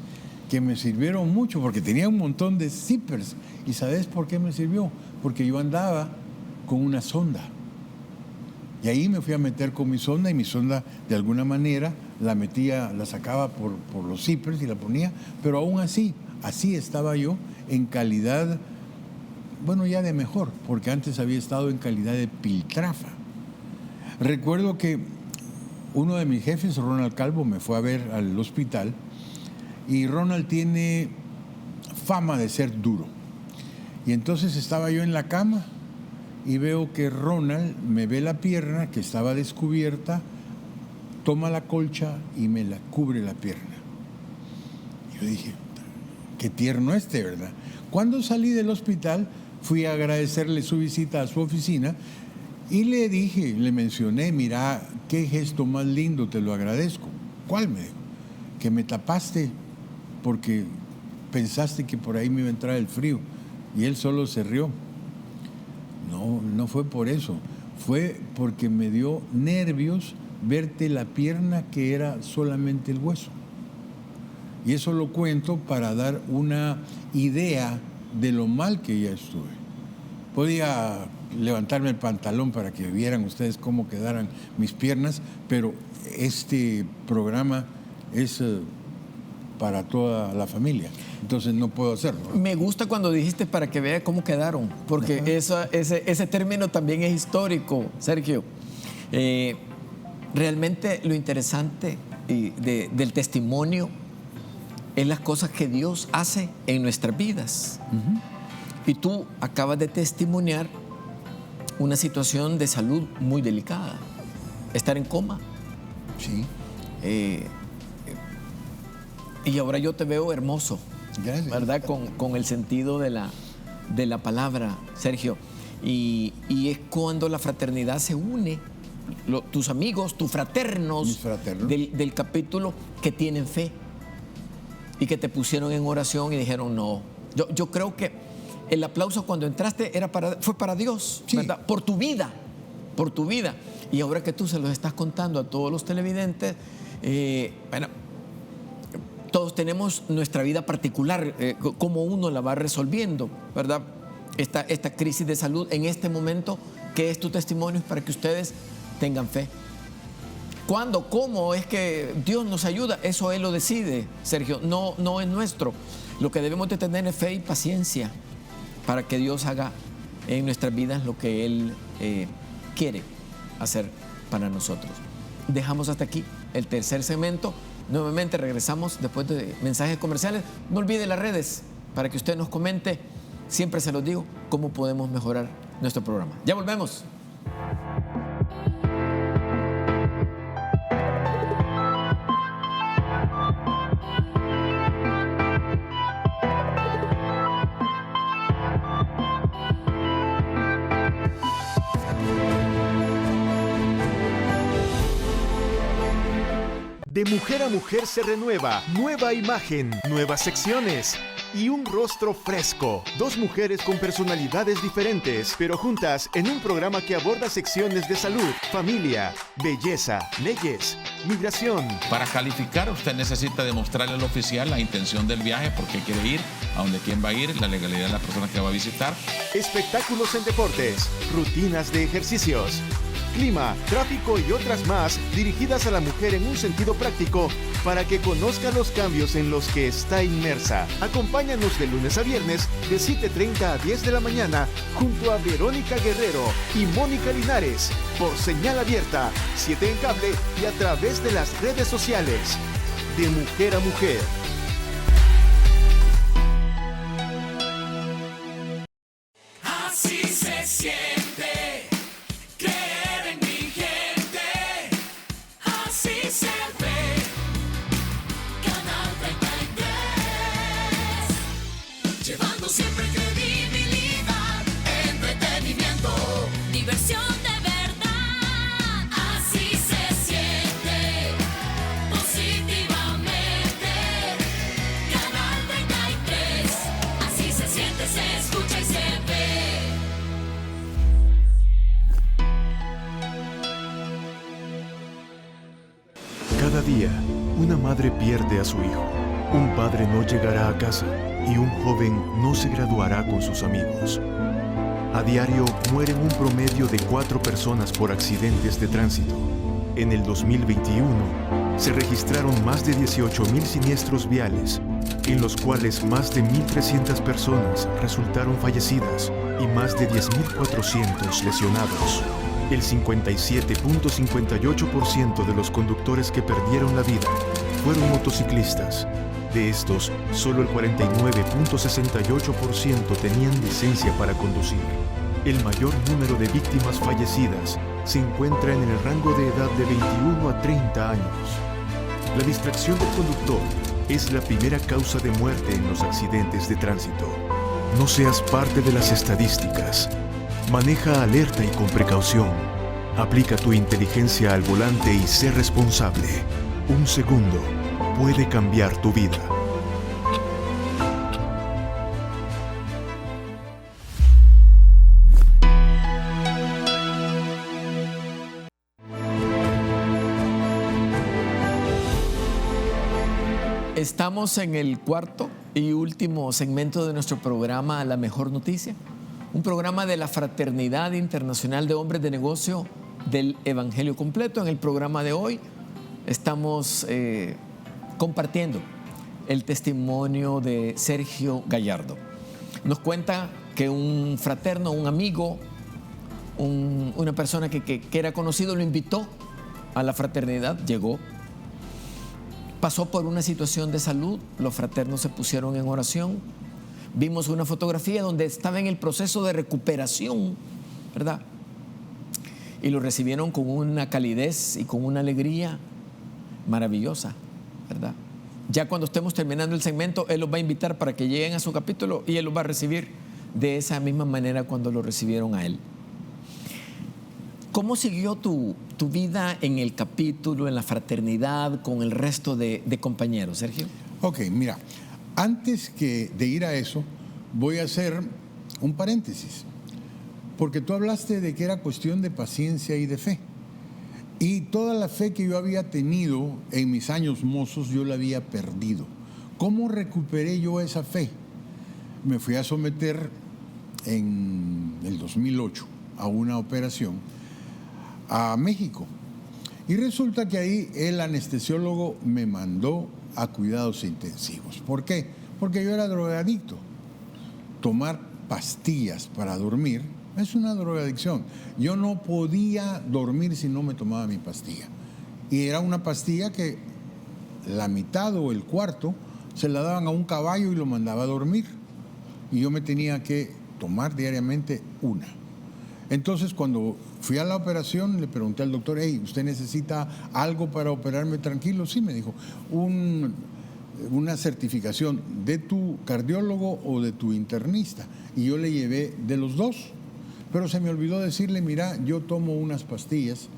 que me sirvieron mucho, porque tenía un montón de zippers. ¿Y sabes por qué me sirvió? Porque yo andaba con una sonda. Y ahí me fui a meter con mi sonda, y mi sonda de alguna manera la sacaba por los zippers y la ponía, pero aún así estaba yo en calidad, bueno, ya de mejor, porque antes había estado en calidad de piltrafa. Recuerdo que uno de mis jefes, Ronald Calvo, me fue a ver al hospital, y Ronald tiene fama de ser duro. Y entonces estaba yo en la cama, y veo que Ronald me ve la pierna que estaba descubierta, toma la colcha y me la cubre la pierna. Yo dije, qué tierno ¿verdad? Cuando salí del hospital, fui a agradecerle su visita a su oficina y le dije, le mencioné, mira, qué gesto más lindo, te lo agradezco. ¿Cuál? Me dijo, que me tapaste porque pensaste que por ahí me iba a entrar el frío. Y él solo se rió. No fue por eso, fue porque me dio nervios verte la pierna que era solamente el hueso. Y eso lo cuento para dar una idea de lo mal que ya estuve. Podía levantarme el pantalón para que vieran ustedes cómo quedaran mis piernas, pero este programa es para toda la familia, entonces no puedo hacerlo, ¿no? Me gusta cuando dijiste para que vea cómo quedaron, porque ese término también es histórico, Sergio. Realmente lo interesante del testimonio es las cosas que Dios hace en nuestras vidas. Y tú acabas de testimoniar una situación de salud muy delicada, estar en coma. Sí. Y ahora yo te veo hermoso. Gracias. ¿Verdad? Con el sentido de la palabra, Sergio. Y es cuando la fraternidad se une, tus amigos, tus fraternos, Mis fraternos. del capítulo, que tienen fe y que te pusieron en oración y dijeron no. Yo creo que el aplauso cuando entraste fue para Dios, Sí. ¿verdad? Por tu vida. Y ahora que tú se los estás contando a todos los televidentes, bueno, todos tenemos nuestra vida particular, cómo uno la va resolviendo, ¿verdad? Esta crisis de salud en este momento, que es tu testimonio, para que ustedes tengan fe. ¿Cuándo? ¿Cómo es que Dios nos ayuda? Eso Él lo decide, Sergio, no es nuestro. Lo que debemos de tener es fe y paciencia para que Dios haga en nuestras vidas lo que Él quiere hacer para nosotros. Dejamos hasta aquí el tercer segmento. Nuevamente regresamos después de mensajes comerciales. No olvide las redes para que usted nos comente, siempre se los digo, cómo podemos mejorar nuestro programa. Ya volvemos. De mujer a mujer se renueva, nueva imagen, nuevas secciones y un rostro fresco. Dos mujeres con personalidades diferentes, pero juntas en un programa que aborda secciones de salud, familia, belleza, leyes, migración. Para calificar, usted necesita demostrarle al oficial la intención del viaje, por qué quiere ir, a dónde quién va a ir, la legalidad de la persona que va a visitar. Espectáculos en deportes, rutinas de ejercicios, clima, tráfico y otras más dirigidas a la mujer en un sentido práctico para que conozca los cambios en los que está inmersa. Acompáñanos de lunes a viernes de 7:30 a 10 de la mañana junto a Verónica Guerrero y Mónica Linares por señal abierta, 7 en cable y a través de las redes sociales. De mujer a mujer. Así se siente creer en mi gente. Así se ve. Canal 33. Llevando siempre credibilidad, entretenimiento, diversión de verdad. Así se siente positivamente. Canal 33. Así se siente, se escucha y se ve. Cada día, una madre pierde a su hijo, un padre no llegará a casa y un joven no se graduará con sus amigos. A diario mueren un promedio de 4 personas por accidentes de tránsito. En el 2021 se registraron más de 18.000 siniestros viales, en los cuales más de 1.300 personas resultaron fallecidas y más de 10.400 lesionados. El 57.58% de los conductores que perdieron la vida fueron motociclistas. De estos, solo el 49.68% tenían licencia para conducir. El mayor número de víctimas fallecidas se encuentra en el rango de edad de 21 a 30 años. La distracción del conductor es la primera causa de muerte en los accidentes de tránsito. No seas parte de las estadísticas. Maneja alerta y con precaución. Aplica tu inteligencia al volante y sé responsable. Un segundo puede cambiar tu vida. Estamos en el cuarto y último segmento de nuestro programa La Mejor Noticia, un programa de la Fraternidad Internacional de Hombres de Negocio del Evangelio Completo. En el programa de hoy estamos compartiendo el testimonio de Sergio Gallardo. Nos cuenta que un fraterno, un amigo, una persona que era conocido lo invitó a la fraternidad, llegó. Pasó por una situación de salud, los fraternos se pusieron en oración, vimos una fotografía donde estaba en el proceso de recuperación, ¿verdad? Y lo recibieron con una calidez y con una alegría maravillosa, ¿verdad? Ya cuando estemos terminando el segmento, él los va a invitar para que lleguen a su capítulo y él los va a recibir de esa misma manera cuando lo recibieron a él. ¿Cómo siguió tu vida en el capítulo, en la fraternidad, con el resto de compañeros, Sergio? Ok, mira, antes de ir a eso, voy a hacer un paréntesis, porque tú hablaste de que era cuestión de paciencia y de fe. Y toda la fe que yo había tenido en mis años mozos, yo la había perdido. ¿Cómo recuperé yo esa fe? Me fui a someter en el 2008 a una operación a México. Y resulta que ahí el anestesiólogo me mandó a cuidados intensivos. ¿Por qué? Porque yo era drogadicto. Tomar pastillas para dormir es una drogadicción. Yo no podía dormir si no me tomaba mi pastilla. Y era una pastilla que la mitad o el cuarto se la daban a un caballo y lo mandaba a dormir. Y yo me tenía que tomar diariamente una. Entonces, cuando fui a la operación, le pregunté al doctor, hey, ¿usted necesita algo para operarme tranquilo? Sí, me dijo, una certificación de tu cardiólogo o de tu internista. Y yo le llevé de los dos. Pero se me olvidó decirle, mira, yo tomo unas pastillas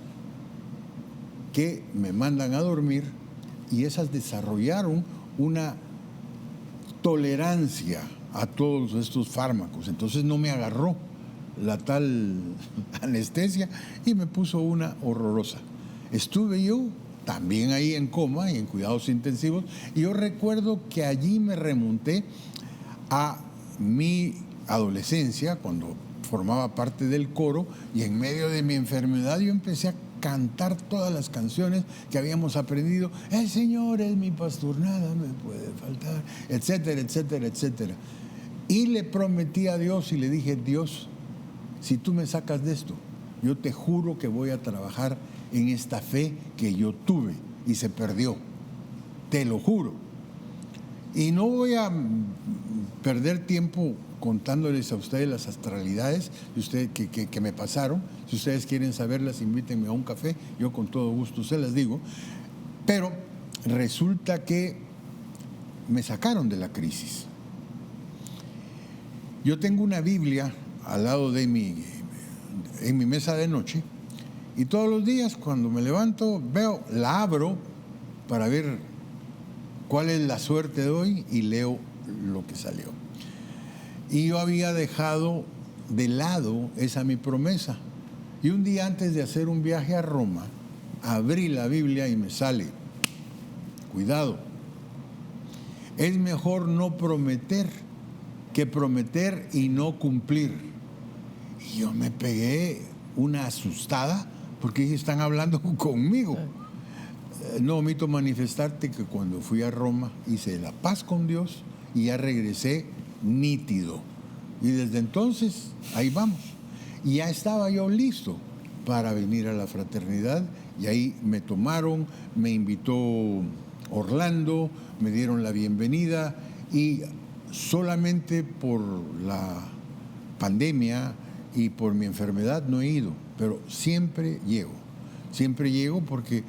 que me mandan a dormir y esas desarrollaron una tolerancia a todos estos fármacos. Entonces no me agarró la tal anestesia y me puso una horrorosa. Estuve yo también ahí en coma y en cuidados intensivos, y yo recuerdo que allí me remonté a mi adolescencia, cuando formaba parte del coro, y en medio de mi enfermedad yo empecé a cantar todas las canciones que habíamos aprendido. El Señor es mi pastor, nada me puede faltar, etcétera, etcétera, etcétera. Y le prometí a Dios y le dije: Dios, si tú me sacas de esto, yo te juro que voy a trabajar en esta fe que yo tuve y se perdió. Te lo juro. Y no voy a perder tiempo contándoles a ustedes las astralidades que me pasaron. Si ustedes quieren saberlas, invítenme a un café, yo con todo gusto se las digo. Pero resulta que me sacaron de la crisis. Yo tengo una Biblia al lado de en mi mesa de noche, y todos los días cuando me levanto la abro para ver cuál es la suerte de hoy y leo lo que salió. Y yo había dejado de lado esa mi promesa. Y un día antes de hacer un viaje a Roma, abrí la Biblia y me sale: cuidado, es mejor no prometer que prometer y no cumplir. Y yo me pegué una asustada porque están hablando conmigo. No omito manifestarte que cuando fui a Roma hice la paz con Dios y ya regresé nítido. Y desde entonces ahí vamos. Y ya estaba yo listo para venir a la fraternidad, y ahí me tomaron, me invitó Orlando, me dieron la bienvenida, y solamente por la pandemia y por mi enfermedad no he ido, pero siempre llego porque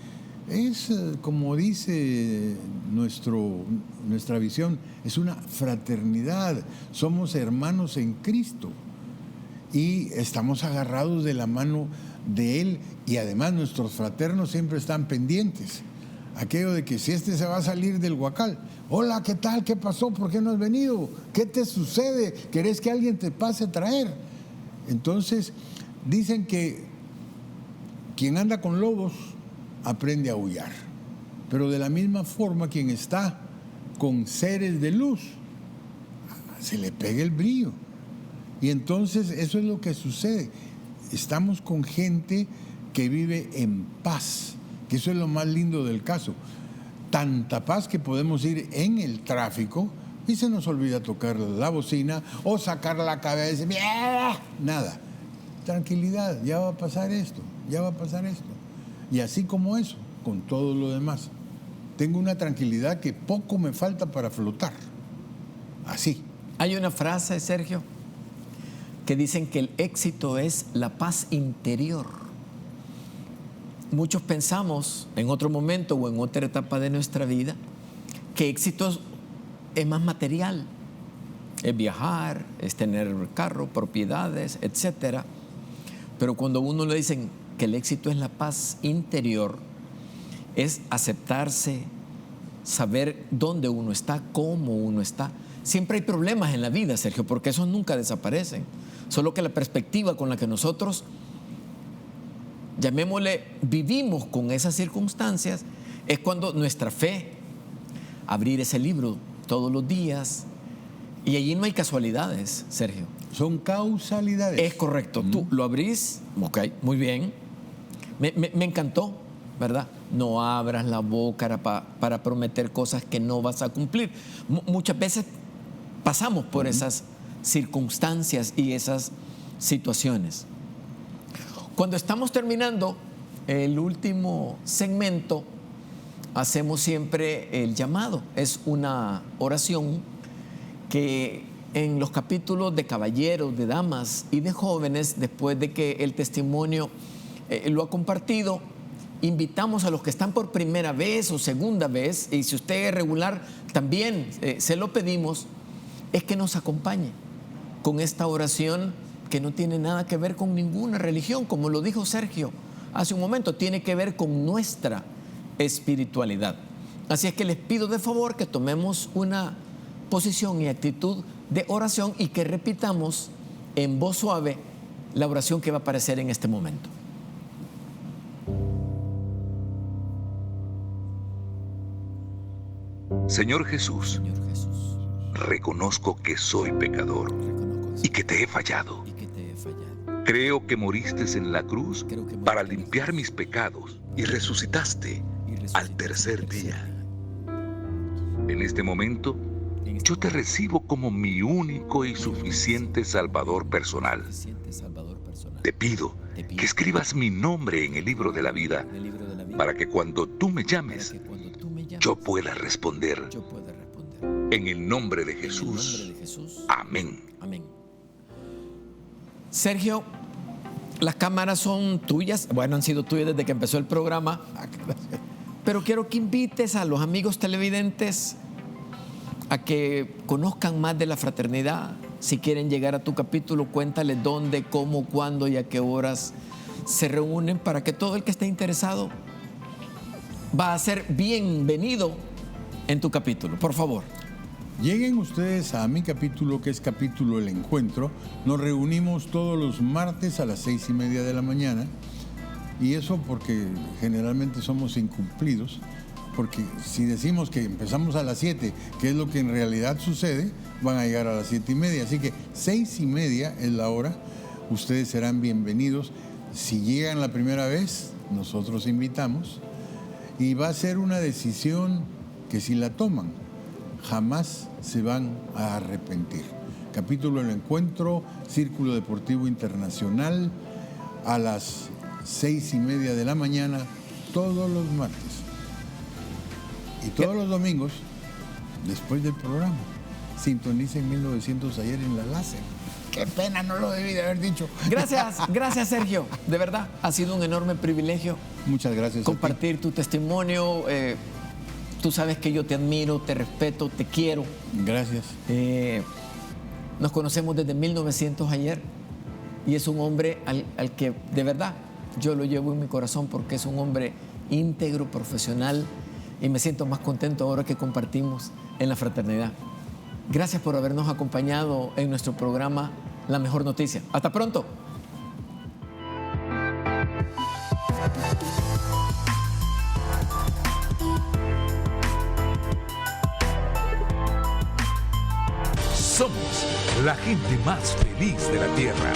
es, como dice nuestra visión, es una fraternidad, somos hermanos en Cristo y estamos agarrados de la mano de Él, y además nuestros fraternos siempre están pendientes. Aquello de que si este se va a salir del huacal: hola, ¿qué tal? ¿Qué pasó? ¿Por qué no has venido? ¿Qué te sucede? ¿Querés que alguien te pase a traer? Entonces, dicen que quien anda con lobos aprende a aullar, pero de la misma forma quien está con seres de luz se le pega el brillo. Y entonces eso es lo que sucede. Estamos con gente que vive en paz, que eso es lo más lindo del caso. Tanta paz que podemos ir en el tráfico y se nos olvida tocar la bocina o sacar la cabeza y decir: nada, tranquilidad, ya va a pasar esto, ya va a pasar esto. Y así como eso, con todo lo demás. Tengo una tranquilidad que poco me falta para flotar. Así. Hay una frase, Sergio, que dicen que el éxito es la paz interior. Muchos pensamos en otro momento o en otra etapa de nuestra vida que éxito es más material, es viajar, es tener carro, propiedades, etcétera. Pero cuando a uno le dicen que el éxito es la paz interior, es aceptarse, saber dónde uno está, cómo uno está. Siempre hay problemas en la vida, Sergio, porque esos nunca desaparecen. Solo que la perspectiva con la que nosotros, llamémosle, vivimos con esas circunstancias, es cuando nuestra fe, abrir ese libro todos los días, y allí no hay casualidades, Sergio. Son causalidades. Es correcto. Tú lo abrís, ok, muy bien. Me encantó, ¿verdad? No abras la boca para prometer cosas que no vas a cumplir. Muchas veces pasamos por esas circunstancias y esas situaciones. Cuando estamos terminando el último segmento, hacemos siempre el llamado. Es una oración que en los capítulos de caballeros, de damas y de jóvenes, después de que el testimonio lo ha compartido, invitamos a los que están por primera vez o segunda vez, y si usted es regular también se lo pedimos, es que nos acompañe con esta oración que no tiene nada que ver con ninguna religión, como lo dijo Sergio hace un momento, tiene que ver con nuestra espiritualidad. Así es que les pido de favor que tomemos una posición y actitud de oración y que repitamos en voz suave la oración que va a aparecer en este momento. Señor Jesús, Señor Jesús, reconozco que soy pecador reconozco y que te he fallado. y que te he fallado. Creo que moriste en la cruz Creo que para moriste en la limpiar cruz. mis pecados y resucitaste Y al resucitaste tercer día. En este momento, En este yo te recibo como mi único y suficiente Salvador personal. suficiente Salvador personal. Te pido que escribas mi nombre en el libro de la vida En el libro de la vida, para que cuando tú me para llames, que cuando tú me llames, yo pueda responder. yo pueda responder. En el nombre de En el Jesús. nombre de Jesús. Amén. Amén. Sergio, las cámaras son tuyas. Bueno, han sido tuyas desde que empezó el programa. Pero quiero que invites a los amigos televidentes a que conozcan más de la fraternidad. Si quieren llegar a tu capítulo, cuéntales dónde, cómo, cuándo y a qué horas se reúnen para que todo el que esté interesado va a ser bienvenido en tu capítulo. Por favor. Lleguen ustedes a mi capítulo, que es capítulo El Encuentro. Nos reunimos todos los martes a las 6:30 de la mañana. Y eso porque generalmente somos incumplidos. Porque si decimos que empezamos a las 7, que es lo que en realidad sucede, van a llegar a las 7:30. Así que 6:30 es la hora. Ustedes serán bienvenidos. Si llegan la primera vez, nosotros invitamos. Y va a ser una decisión que si la toman, jamás se van a arrepentir. Capítulo El Encuentro, Círculo Deportivo Internacional, a las 6:30 de la mañana, todos los martes. Y todos los domingos, después del programa, sintonicen 1900 ayer en la láser. Qué pena, no lo debí de haber dicho. Gracias Sergio. De verdad, ha sido un enorme privilegio Muchas gracias. a ti. compartir tu testimonio. Tú sabes que yo te admiro, te respeto, te quiero. Gracias. Nos conocemos desde 1900 ayer y es un hombre al que de verdad yo lo llevo en mi corazón porque es un hombre íntegro, profesional y me siento más contento ahora que compartimos en la fraternidad. Gracias por habernos acompañado en nuestro programa La Mejor Noticia. Hasta pronto. Somos la gente más feliz de la Tierra.